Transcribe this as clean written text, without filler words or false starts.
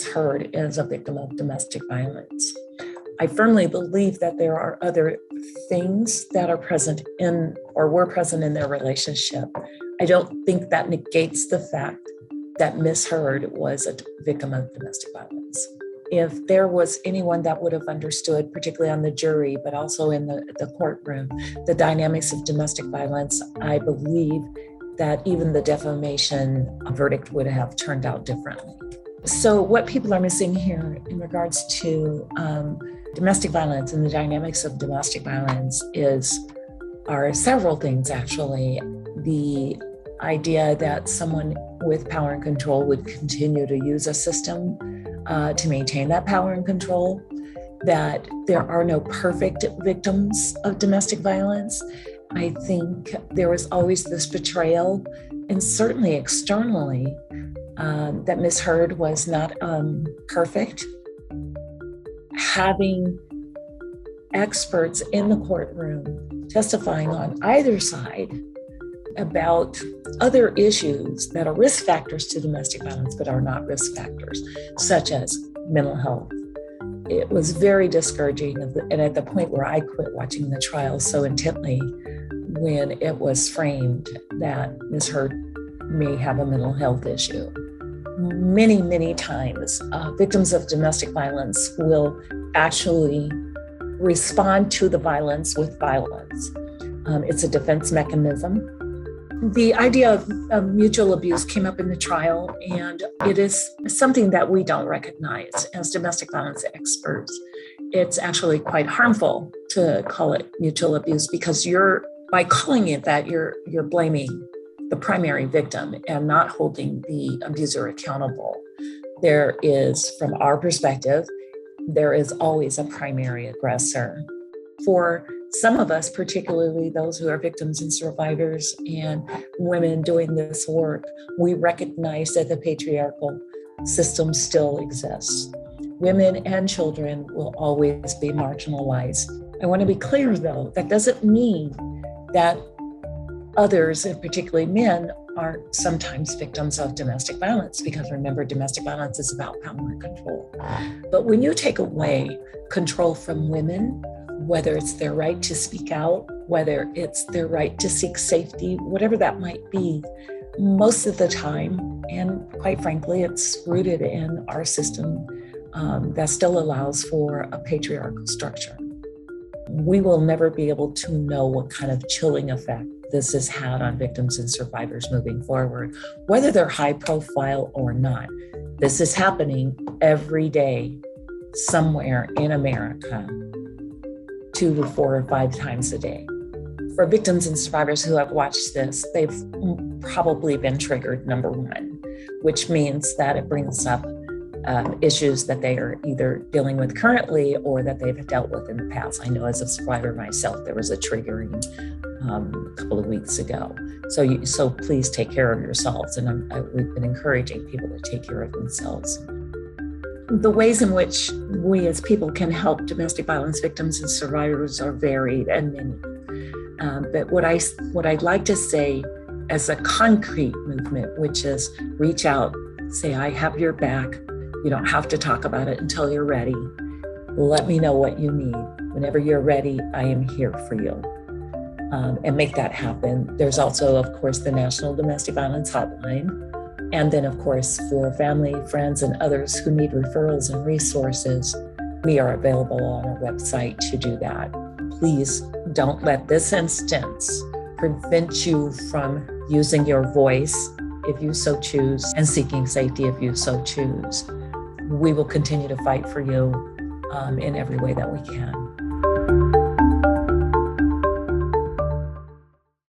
Heard is a victim of domestic violence. I firmly believe that there are other things that are present in or were present in their relationship. I don't think that negates the fact that Ms. Heard was a victim of domestic violence. If there was anyone that would have understood, particularly on the jury, but also in the courtroom, the dynamics of domestic violence, I believe that even the defamation verdict would have turned out differently. So what people are missing here in regards to domestic violence and the dynamics of domestic violence are several things, actually. The idea that someone with power and control would continue to use a system to maintain that power and control, that there are no perfect victims of domestic violence. I think there was always this betrayal, and certainly externally, that Ms. Heard was not perfect. Having experts in the courtroom testifying on either side about other issues that are risk factors to domestic violence but are not risk factors, such as mental health. It was very discouraging, and at the point where I quit watching the trial so intently, when it was framed that Ms. Heard may have a mental health issue. Many, many times, victims of domestic violence will actually respond to the violence with violence. It's a defense mechanism. The idea of mutual abuse came up in the trial, and it is something that we don't recognize as domestic violence experts. It's actually quite harmful to call it mutual abuse, because by calling it that, you're blaming the primary victim and not holding the abuser accountable. There is, from our perspective, there is always a primary aggressor. For some of us, particularly those who are victims and survivors and women doing this work, we recognize that the patriarchal system still exists. Women and children will always be marginalized. I want to be clear, though, that doesn't mean that others, and particularly men, are sometimes victims of domestic violence, because remember, domestic violence is about power and control. But when you take away control from women, whether it's their right to speak out, whether it's their right to seek safety, whatever that might be, most of the time, and quite frankly, it's rooted in our system that still allows for a patriarchal structure. We will never be able to know what kind of chilling effect this has had on victims and survivors moving forward, whether they're high profile or not. This is happening every day somewhere in America, 2 to 4 or 5 times a day. For victims and survivors who have watched this, they've probably been triggered, number one, which means that it brings up issues that they are either dealing with currently or that they've dealt with in the past. I know as a survivor myself, there was a triggering a couple of weeks ago. So please take care of yourselves. And we've been encouraging people to take care of themselves. The ways in which we as people can help domestic violence victims and survivors are varied and many. But what I'd like to say as a concrete movement, which is reach out, say, I have your back. You don't have to talk about it until you're ready. Let me know what you need. Whenever you're ready, I am here for you. And make that happen. There's also, of course, the National Domestic Violence Hotline. And then, of course, for family, friends, and others who need referrals and resources, we are available on our website to do that. Please don't let this instance prevent you from using your voice if you so choose, and seeking safety if you so choose. We will continue to fight for you in every way that we can.